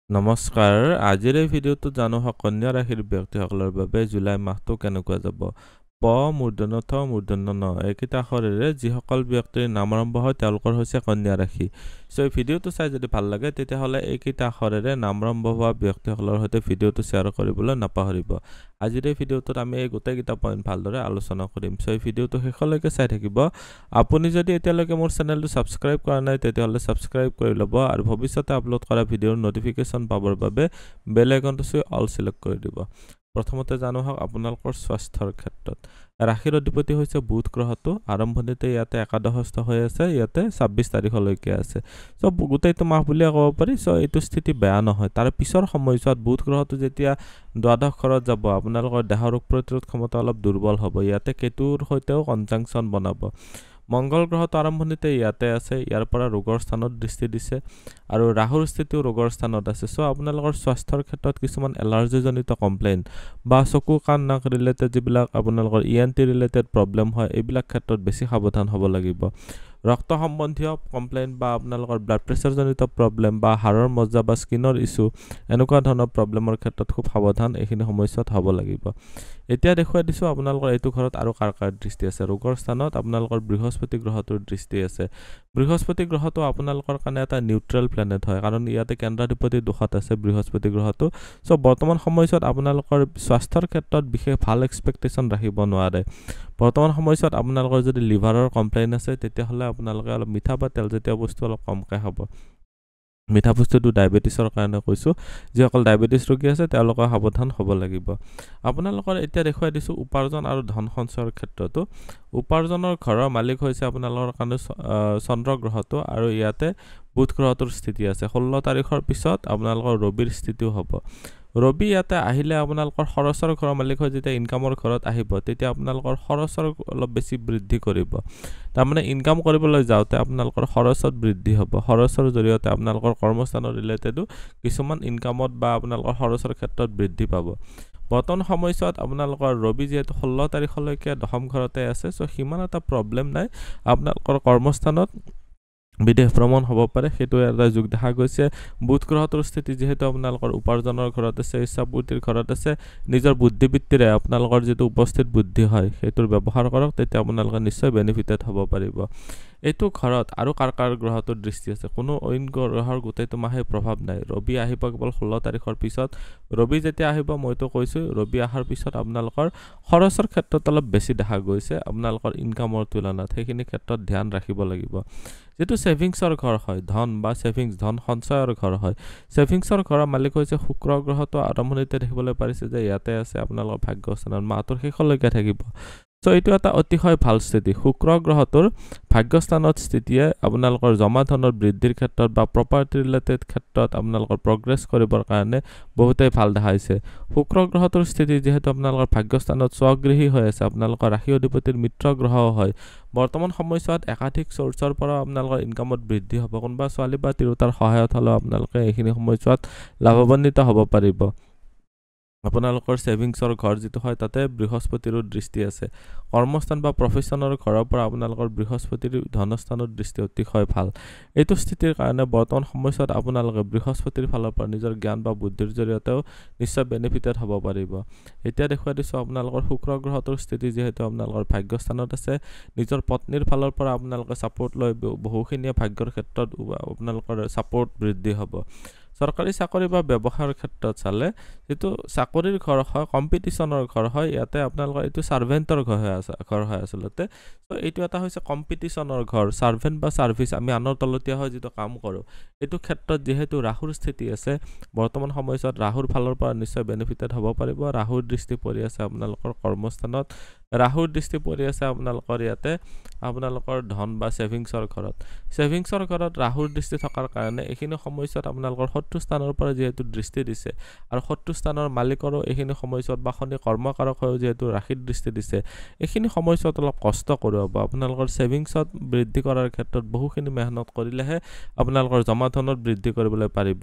নমস্কাৰ আজিৰ এই ভিডিঅ'টো জানো কন্যা ৰাশিৰ ব্যক্তিসকলৰ বাবে জুলাই মাহটো কেনেকুৱা যাব প মূৰ্ধন্য থ মূৰ্ধন্য ন এইকেইটা আখৰেৰে যিসকল ব্যক্তিৰ নাম আৰম্ভ হয় তেওঁলোকৰ হৈছে কন্যা ৰাশি সো এই ভিডিঅ'টো চাই যদি ভাল লাগে তেতিয়াহ'লে এইকেইটা আখৰেৰে নাম আৰম্ভ হোৱা ব্যক্তিসকলৰ সৈতে ভিডিঅ'টো শ্বেয়াৰ কৰিবলৈ নাপাহৰিব আজিৰ এই ভিডিঅ'টোত আমি এই গোটেইকেইটা পইণ্ট ভালদৰে আলোচনা কৰিম সো এই ভিডিঅ'টো শেষলৈকে চাই থাকিব আপুনি যদি এতিয়ালৈকে মোৰ চেনেলটো সাবস্ক্ৰাইব কৰা নাই তেতিয়াহ'লে সাবস্ক্ৰাইব কৰি ল'ব আৰু ভৱিষ্যতে আপলোড কৰা ভিডিঅ'ৰ নটিফিকেশ্যন পাবৰ বাবে বেল আইকনটো চুই অল সিলেক্ট কৰি দিব প্ৰথমতে জানো হওক আপোনালোকৰ স্বাস্থ্যৰ ক্ষেত্ৰত ৰাশিৰ অধিপতি হৈছে বুধ গ্ৰহটো আৰম্ভণিতে ইয়াতে একাদশস্থ হৈ আছে ইয়াতে 26 তাৰিখলৈকে আছে সো গোটেইটো মাহ বুলি ক'ব পাৰি সো এইটো স্থিতি বেয়া নহয় তাৰ পিছৰ সময়ছোৱাত বুধ গ্ৰহটো যেতিয়া দ্বাদশ ঘৰত যাব আপোনালোকৰ দেহৰ ৰোগ প্ৰতিৰোধ ক্ষমতা অলপ দুৰ্বল হ'ব ইয়াতে কেতুৰ সৈতেও কনজাংচন বনাব মংগল গ্ৰহটো আৰম্ভণিতে ইয়াতে আছে ইয়াৰ পৰা ৰোগৰ স্থানত দৃষ্টি দিছে আৰু ৰাহুৰ স্থিতিও ৰোগৰ স্থানত আছে সো আপোনালোকৰ স্বাস্থ্যৰ ক্ষেত্ৰত কিছুমান এলাৰ্জিজনিত কমপ্লেইন বা চকু কাণ নাক ৰিলেটেড যিবিলাক আপোনালোকৰ ইএনটি ৰিলেটেড প্ৰব্লেম হয় এইবিলাক ক্ষেত্ৰত বেছি সাৱধান হ'ব লাগিব ৰক্ত সম্বন্ধীয় কমপ্লেইন বা আপোনালোকৰ ব্লাড প্ৰেছাৰ জনিত প্ৰব্লেম বা হাড়ৰ মজ্জা বা স্কিনৰ ইস্যু এনেকুৱা ধৰণৰ প্ৰব্লেমৰ ক্ষেত্ৰত খুব সাৱধান এইখিনি সময়ত হ'ব লাগিব এতিয়া দেখুৱাই দিছো আপোনালোকৰ এইটো ঘৰত আৰু কাৰ দৃষ্টি আছে ৰোগৰ স্থানত আপোনালোকৰ বৃহস্পতি গ্ৰহটোৰ দৃষ্টি আছে বৃহস্পতি গ্ৰহটো আপোনালোকৰ কাৰণে এটা নিউট্ৰেল প্লেনেট হয় কাৰণ ইয়াতে কেন্দ্ৰাধিপতি দোষত আছে বৃহস্পতি গ্ৰহটো সো বৰ্তমান সময়ত আপোনালোকৰ স্বাস্থ্যৰ ক্ষেত্ৰত বিশেষ ভাল এক্সপেক্টেশন ৰাখিব নোৱাৰে বৰ্তমান সময়ত আপোনালোকৰ যদি লিভাৰৰ কমপ্লেইন আছে তেতিয়াহ'লে আপোনালোকে অলপ মিঠা বা তেলজাতীয় বস্তু অলপ কমকৈ খাব মিঠা বস্তুটো ডায়াবেটিছৰ কাৰণে কৈছো যিসকল ডায়াবেটিছ ৰোগী আছে তেওঁলোকৰ সাৱধান হ'ব লাগিব আপোনালোকৰ এতিয়া দেখুৱাই দিছো উপাৰ্জন আৰু ধন সঞ্চয়ৰ ক্ষেত্ৰতো উপাৰ্জনৰ ঘৰৰ মালিক হৈছে আপোনালোকৰ কাৰণে চন্দ্ৰ গ্ৰহটো আৰু ইয়াতে বুধ গ্ৰহটোৰ স্থিতি আছে 16 তাৰিখৰ পিছত আপোনালোকৰ ৰবিৰ স্থিতিও হ'ব ৰবি ইয়াতে আহিলে আপোনালোকৰ খৰচৰ ঘৰৰ মালিক হৈ যেতিয়া ইনকামৰ ঘৰত আহিব তেতিয়া আপোনালোকৰ খৰচৰ অলপ বেছি বৃদ্ধি কৰিব তাৰমানে ইনকাম কৰিবলৈ যাওঁতে আপোনালোকৰ খৰচত বৃদ্ধি হ'ব খৰচৰ জৰিয়তে আপোনালোকৰ কৰ্মস্থানৰ ৰিলেটেডো কিছুমান ইনকামত বা আপোনালোকৰ খৰচৰ ক্ষেত্ৰত বৃদ্ধি পাব বৰ্তমান সময়ত আপোনালোকৰ ৰবি যেহেতু 16 তাৰিখলৈকে দশম ঘৰতে আছে সো সিমান এটা প্ৰব্লেম নাই আপোনালোকৰ কৰ্মস্থানত বিদেশ ভ্ৰমণ হ'ব পাৰে সেইটো এটা যোগ দেখা গৈছে বুধ গ্ৰহটোৰ স্থিতি যেহেতু আপোনালোকৰ উপাৰ্জনৰ ঘৰত আছে ইচ্ছাপূৰ্তিৰ ঘৰত আছে নিজৰ বুদ্ধিবৃত্তিৰে আপোনালোকৰ যেটো উপস্থিত বুদ্ধি হয় সেইটোৰ ব্যৱহাৰ কৰক তেতিয়া আপোনালোকে নিশ্চয় বেনিফিটেড হ'ব পাৰিব এইটো ঘৰত আৰু কাৰ গ্ৰহটোৰ দৃষ্টি আছে কোনো অইন গ্ৰহৰ গোটেইটো মাহে প্ৰভাৱ নাই ৰবি আহিব কেৱল 16 তাৰিখৰ পিছত ৰবি যেতিয়া আহিব মইতো কৈছো ৰবি আহাৰ পিছত আপোনালোকৰ খৰচৰ ক্ষেত্ৰত অলপ বেছি দেখা গৈছে আপোনালোকৰ ইনকামৰ তুলনাত সেইখিনি ক্ষেত্ৰত ধ্যান ৰাখিব লাগিব যেটো সেভিংছৰ ঘৰ হয় ধন বা সেভিংছ ধন সঞ্চয়ৰ ঘৰ হয় সেভিংছৰ ঘৰৰ মালিক হৈছে শুক্ৰ গ্ৰহটো আৰম্ভণিতে দেখিবলৈ পাৰিছে যে ইয়াতে আছে আপোনালোকৰ ভাগ্যস্থানত মাহটোৰ শেষলৈকে থাকিব সো এইটো এটা অতিশয় ভাল স্থিতি শুক্ৰ গ্ৰহটোৰ ভাগ্যস্থানত স্থিতিয়ে আপোনালোকৰ জমা ধনৰ বৃদ্ধিৰ ক্ষেত্ৰত বা প্ৰপাৰ্টি ৰিলেটেড ক্ষেত্ৰত আপোনালোকৰ প্ৰগ্ৰেছ কৰিবৰ কাৰণে বহুতেই ভাল দেখাইছে শুক্ৰ গ্ৰহটোৰ স্থিতি যেহেতু আপোনালোকৰ ভাগ্যস্থানত স্বগৃহী হৈ আছে আপোনালোকৰ ৰাশি অধিপতিৰ মিত্ৰ গ্ৰহ হয় বৰ্তমান সময়ত একাধিক সোৰ্চৰ পৰা আপোনালোকৰ ইনকামত বৃদ্ধি হ'ব কোনবা ছোৱালী বা তিৰোতাৰ সহায়ত হলে আপোনালোকে এইখিনি সময়ত লাভৱান্বিত হ'ব পাৰিব আপোনালোকৰ সেভিংছৰ ঘৰ যেটো হয় তাতে বৃহস্পতিৰ দৃষ্টি আছে কৰ্মস্থান বা প্ৰফেশনৰ ঘৰৰ পৰা আপোনালোকৰ বৃহস্পতিৰ ধনস্থানৰ দৃষ্টি অতিশয় ভাল এইটো স্থিতিৰ কাৰণে বৰ্তমান সময়ত আপোনালোকে বৃহস্পতিৰ ফালৰ পৰা নিজৰ জ্ঞান বা বুদ্ধিৰ জৰিয়তেও নিশ্চয় বেনিফিটেড হ'ব পাৰিব এতিয়া দেখুৱাই দিছো আপোনালোকৰ শুক্ৰ গ্ৰহটোৰ স্থিতি যেহেতু আপোনালোকৰ ভাগ্যস্থানত আছে নিজৰ পত্নীৰ ফালৰ পৰা আপোনালোকে সাপোৰ্ট লৈ বহুখিনি ভাগ্যৰ ক্ষেত্ৰত আপোনালোকৰ সাপোৰ্ট বৃদ্ধি হ'ব সৰকাৰি চাকৰি বা ব্যৱসায়ৰ ক্ষেত্ৰত চালে যেটো চাকৰিৰ ঘৰ হয় কম্পিটিশনৰ ঘৰ হয় ইয়াতে আপোনালোকৰ এইটো সাৰ্ভেন্টৰ ঘৰ হয় আচলতে সো এইটো এটা হৈছে কম্পিটিশনৰ ঘৰ সাৰ্ভেন্ট বা সাৰ্ভিস আমি আনৰ তলতীয়া হয় যেটো কাম কৰো এইটো ক্ষেত্ৰত যেহেতু ৰাহুৰ স্থিতি আছে বৰ্তমান সময়ত ৰাহুৰ ফালৰ পৰা নিশ্চয় বেনিফিটেড হ'ব পাৰিব ৰাহুৰ দৃষ্টি পৰি আছে আপোনালোকৰ কৰ্মস্থানত ৰাহুৰ দৃষ্টি পৰি আছে আপোনালোকৰ ইয়াতে আপোনালোকৰ ধন বা সেভিংছৰ ঘৰত ৰাহুৰ দৃষ্টি থকাৰ কাৰণে এইখিনি সময়ত আপোনালোকৰ শত্ৰু স্থানৰ পৰা যেহেতু দৃষ্টি দিছে আৰু শত্ৰু স্থানৰ মালিকৰো এইখিনি সময়ত বা খনি কৰ্মকাৰক হৈ যেহেতু ৰাশিৰ দৃষ্টি দিছে এইখিনি সময়ত অলপ কষ্ট কৰিব আপোনালোকৰ সেভিংছত বৃদ্ধি কৰাৰ ক্ষেত্ৰত বহুখিনি মেহনত কৰিলেহে আপোনালোকৰ জমা ধনত বৃদ্ধি কৰিবলৈ পাৰিব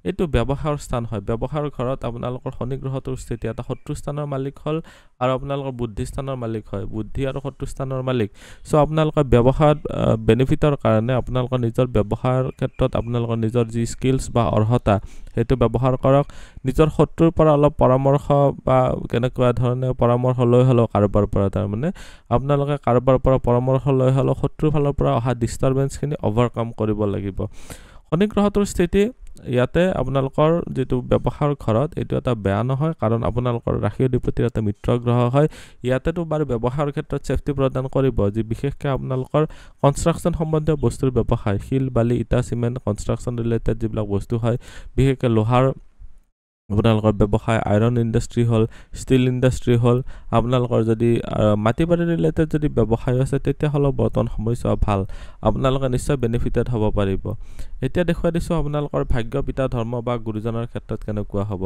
এইটো ব্যৱসায়ৰ স্থান হয় ব্যৱসায়ৰ ঘৰত আপোনালোকৰ শনি গ্ৰহটোৰ স্থিতি এটা শত্ৰু স্থানৰ মালিক হল আৰু আপোনালোকৰ বুদ্ধি স্থানৰ স্থানৰ মালিক হয় বুদ্ধি আৰু শত্ৰু স্থানৰ মালিক সো আপোনালোকৰ ব্যৱসায়ত বেনিফিটৰ কাৰণে আপোনালোকৰ নিজৰ ব্যৱসায়ৰ ক্ষেত্ৰত আপোনালোকৰ নিজৰ যি স্কিলছ বা অৰ্হতা সেইটো ব্যৱহাৰ কৰক নিজৰ শত্ৰুৰ পৰা অলপ পৰামৰ্শ বা কেনেকুৱা ধৰণে পৰামৰ্শ লৈ হলো কাৰোবাৰ পৰা তাৰ মানে আপোনালোকে কাৰোবাৰ পৰা পৰামৰ্শ লৈ হলো শত্ৰুৰ ফালৰ পৰা অহা ডিস্টাৰবেন্সখিনি ওভাৰকাম কৰিব লাগিব শনি গ্ৰহটোৰ স্থিতি ইয়াতে আপোনালোকৰ যেটো ব্যৱহাৰৰ ঘৰত এটো এটা বেয়া নহয় কাৰণ আপোনালোকৰ ৰাশি অধিপতিৰ এটা মিত্ৰ গ্ৰহ হয় ইয়াতেটো বাৰু ব্যৱহাৰৰ ক্ষেত্ৰত সেফটি প্ৰদান কৰিব যি বিশেষকৈ আপোনালোকৰ কনষ্ট্ৰাকচন সম্বন্ধীয় বস্তুৰ ব্যৱসায় শিল বালি ইটা সিমেন্ট কনষ্ট্ৰাকচন ৰিলেটেড যিবিলাক বস্তু হয় বিশেষকৈ লোহাৰ আপোনালোকৰ ব্যৱসায় আইৰন ইন্ডাষ্ট্ৰি হল ষ্টিল ইন্ডাষ্ট্ৰি হল আপোনালোকৰ যদি মাটিবাৰী ৰিলেটেড যদি ব্যৱসায় আছে তেতিয়া হলো বৰ্তমান সমস্যা ভাল আপোনালোকে নিশ্চয় বেনিফিটেড হ'ব পাৰিব এতিয়া দেখুৱাই দিছো আপোনালোকৰ ভাগ্য পিতা ধৰ্ম বা গুৰুজনৰ ক্ষেত্ৰত কেনেকুৱা হ'ব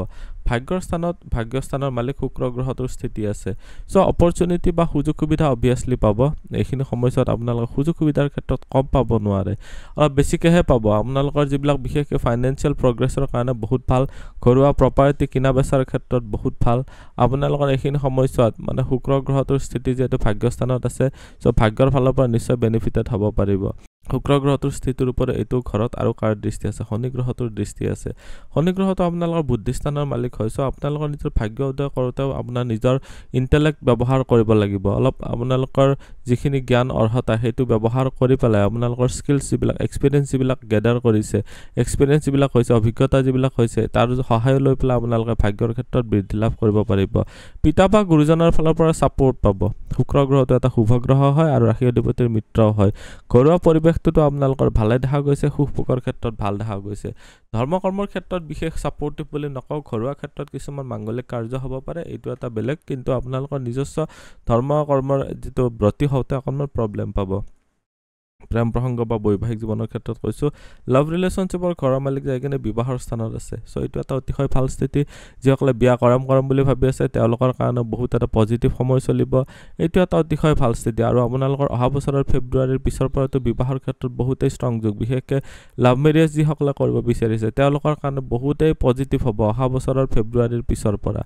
ভাগ্যস্থানৰ মালিক শুক্ৰ গ্ৰহটোৰ স্থিতি আছে সো অপৰচুনিটি বা সুযোগ সুবিধা অবিয়াসলি পাব এইখিনি সময়ত আপোনালোকে সুযোগ সুবিধাৰ ক্ষেত্ৰত কম পাব নোৱাৰে অলপ বেছিকেহে পাব আপোনালোকৰ যিবিলাক বিশেষকৈ ফাইনান্সিয়েল প্ৰগ্ৰেছৰ কাৰণে বহুত ভাল ঘৰুৱা প্ৰপাৰ্টি কিনা বেচাৰ ক্ষেত্ৰত বহুত ভাল আপোনালোকৰ এইখিনি সময়ত মানে শুক্ৰ গ্ৰহটোৰ স্থিতি যেটো ভাগ্যস্থানত আছে সো ভাগ্যৰ ফালৰ পৰা নিশ্চয় বেনিফিটেড হ'ব পাৰিব শুক্ৰ গ্ৰহটোৰ স্থিতিৰ ওপৰত এইটো ঘৰত আৰু কাৰ দৃষ্টি আছে শনি গ্ৰহটোৰ দৃষ্টি আছে শনি গ্ৰহটো আপোনালোকৰ বুদ্ধিস্থানৰ মালিক হয় সো আপোনালোকৰ নিজৰ ভাগ্য উদয় কৰোতেও আপোনাৰ নিজৰ ইন্টেলেক্ট ব্যৱহাৰ কৰিব লাগিব অলপ আপোনালোকৰ যিখিনি জ্ঞান অৰ্হতা হেতু ব্যৱহাৰ কৰি পেলাই আপোনালোকৰ স্কিলছ যিবিলাক এক্সপেৰিয়েন্স যিবিলাক গেদাৰ কৰিছে এক্সপেৰিয়েন্স যিবিলাক হৈছে অভিজ্ঞতা যিবিলাক হৈছে তাৰ সহায় লৈ পেলাই আপোনালোকে ভাগ্যৰ ক্ষেত্ৰত বৃদ্ধি লাভ কৰিব পাৰিব পিতা বা গুৰুজনৰ ফালৰ পৰা সাপোৰ্ট পাব শুক্ৰ গ্ৰহটো এটা শুভ গ্ৰহ হয় আৰু ৰাশি অধিপতিৰ মিত্ৰ হয় ঘৰুৱা পৰিবেশটো আপোনালোকৰ ভালে দেখা গৈছে সুখৰ ক্ষেত্ৰত ভাল দেখা গৈছে ধৰ্ম কৰ্মৰ ক্ষেত্ৰত বিশেষ সাপোৰ্টিভ বুলি নকও ঘৰুৱা ক্ষেত্ৰত কিছুমান মাঙ্গলিক কাৰ্য হ'ব পাৰে এইটো এটা বেলেগ কিন্তু আপোনালোকৰ নিজস্ব ধৰ্ম কৰ্মৰ যেটো ব্ৰতি হওতে অকনমান প্ৰবলেম পাব প্ৰেম প্ৰসংগ বা বৈবাহিক জীৱনৰ ক্ষেত্ৰত কৈছো লাভ ৰিলেশনশিপৰ ঘৰৰ মালিক যায়কিনে বিবাহৰ স্থানত আছে সো এইটো এটা অতিশয় ভাল স্থিতি যিসকলে বিয়া কৰাম বুলি ভাবি আছে তেওঁলোকৰ কাৰণে বহুত এটা পজিটিভ সময় চলিব এইটো এটা অতিশয় ভাল স্থিতি আৰু আপোনালোকৰ অহা বছৰৰ ফেব্ৰুৱাৰীৰ পিছৰ পৰাটো বিবাহৰ ক্ষেত্ৰত বহুতেই ষ্ট্ৰং যোগ বিশেষকৈ লাভ মেৰিজ যিসকলে কৰিব বিচাৰিছে তেওঁলোকৰ কাৰণে বহুতেই পজিটিভ হ'ব অহা বছৰৰ ফেব্ৰুৱাৰীৰ পিছৰ পৰা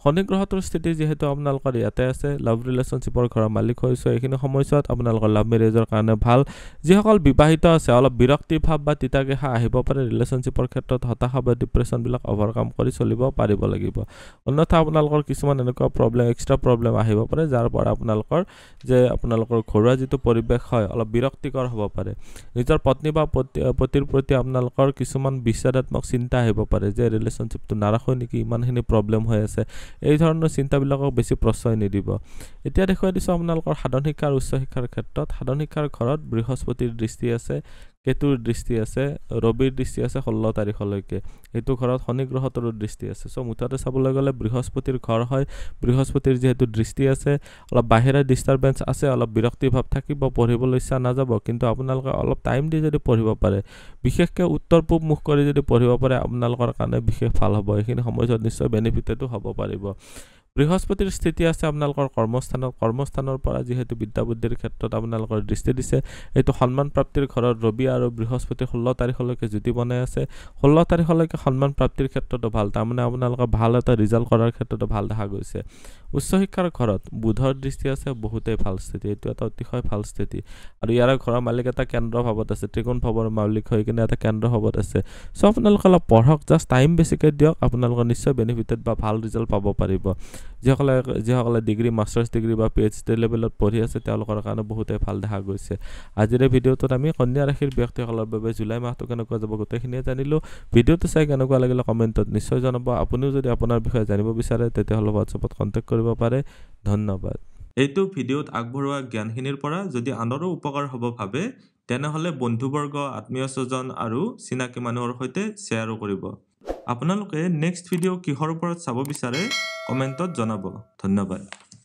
শনি গ্ৰহটোৰ স্থিতি যেহেতু আপোনালোকৰ ইয়াতে আছে লাভ ৰিলেশনশিপৰ ঘৰৰ মালিক হৈছো এইখিনি সময়ত আপোনালোকৰ লাভ মেৰিজৰ কাৰণে ভাল যিসকল বিবাহিত আছে অলপ বিৰক্তি ভাব বা তিতাকেহা আহিব পাৰে ৰিলেশনশিপৰ ক্ষেত্ৰত হতাশা বা ডিপ্ৰেছন বিলাক ওভাৰকাম কৰি চলিব পাৰিব লাগিব অন্যথা আপোনালোকৰ কিছুমান এনেকুৱা প্ৰবলেম এক্সট্ৰা প্ৰবলেম আহিব পাৰে যাৰ পৰা আপোনালোকৰ ঘৰুৱা যিটো পৰিবেশ হয় অলপ বিৰক্তিকৰ হ'ব পাৰে নিজৰ পত্নী বা পতিৰ প্ৰতি আপোনালোকৰ কিছুমান বিস্বাদাত্মক চিন্তা আহিব পাৰে যে ৰিলেশনশিপটো নাৰাখো নেকি ইমানখিনি প্ৰবলেম হৈ আছে এই ধৰণৰ চিন্তাবিলাকক বেছি প্ৰশ্ৰয় নিদিব এতিয়া দেখুৱাই দিছো আপোনালোকৰ সাধন শিক্ষা আৰু উচ্চ শিক্ষাৰ ক্ষেত্ৰত সাধন শিক্ষাৰ ঘৰত বৃহস্পতিৰ দৃষ্টি আছে কেতুৰ দৃষ্টি আছে ৰবিৰ দৃষ্টি আছে 16 তাৰিখলৈকে এইটো ঘৰত শনি গ্ৰহটোৰ দৃষ্টি আছে সো মুঠতে চাবলৈ গলে বৃহস্পতিৰ ঘৰ হয় বৃহস্পতিৰ যেহেতু দৃষ্টি আছে অলপ বাহিৰা ডিস্টাৰবেন্স আছে অলপ বিৰক্তি ভাব থাকিব পঢ়িবলৈ ইচ্ছা নাযাব কিন্তু আপোনালোকে অলপ টাইম দি যদি পঢ়িব পাৰে বিশেষকৈ উত্তৰ পূব মুখ কৰি যদি পঢ়িব পাৰে আপোনালোকৰ কাৰণে বিশেষ ভাল হ'ব এইখিনি সময়ত নিশ্চয় বেনিফিটেডো হ'ব পাৰিব বৃহস্পতিৰ স্থিতি আছে আপোনালোকৰ কৰ্মস্থানৰ পৰা যেহেতু বিদ্যা বুদ্ধিৰ ক্ষেত্ৰত আপোনালোকৰ দৃষ্টি দিছে এইটো সন্মান প্ৰাপ্তিৰ ঘৰত ৰবি আৰু বৃহস্পতি 16 তাৰিখলৈকে জুতি বনাই আছে 16 তাৰিখলৈকে সন্মান প্ৰাপ্তিৰ ক্ষেত্ৰতো ভাল তাৰমানে আপোনালোকৰ ভাল এটা ৰিজাল্ট কৰাৰ ক্ষেত্ৰতো ভাল দেখা গৈছে উচ্চ শিক্ষাৰ ঘৰত বুধৰ দৃষ্টি আছে বহুতেই ভাল স্থিতি এইটো এটা অতিশয় ভাল স্থিতি আৰু ইয়াৰ ঘৰৰ মালিক এটা কেন্দ্ৰ ভাৱত আছে ত্ৰিকোণ ভাৱৰ মালিক হৈ কিনে এটা কেন্দ্ৰ ভাৱত আছে সো আপোনালোকে অলপ পঢ়ক জাস্ট টাইম বেছিকৈ দিয়ক আপোনালোকৰ নিশ্চয় বেনিফিটেড বা ভাল ৰিজাল্ট পাব পাৰিব যিসকলে ডিগ্ৰী মাষ্টাৰ্ছ ডিগ্ৰী বা পিএইচডি লেভেলত পঢ়ি আছে তেওঁলোকৰ কাৰণে বহুতেই ভাল দেখা গৈছে আজিৰ ভিডিঅ'টোত আমি কন্যা ৰাশিৰ ব্যক্তিসকলৰ বাবে জুলাই মাহটো কেনেকুৱা যাব গোটেইখিনিয়ে জানিলো ভিডিঅ'টো চাই কেনেকুৱা লাগিলে কমেন্টত নিশ্চয় জনাব আপুনিও যদি আপোনাৰ বিষয়ে জানিব বিচাৰে তেতিয়াহ'লে WhatsAppত কন্টাক্ট কৰিব পাৰে ধন্যবাদ এইটো ভিডিঅ'ত আগবঢ়োৱা জ্ঞানখিনিৰ পৰা যদি আনৰো উপকাৰ হ'ব ভাবে তেনেহ'লে বন্ধুবৰ্গ আত্মীয় স্বজন আৰু চিনাকি মানুহৰ সৈতে শ্বেয়াৰো কৰিব আপোনালোকে নেক্সট ভিডিঅ' কিহৰ ওপৰত চাব বিচাৰে কমেন্টত জনাব ধন্যবাদ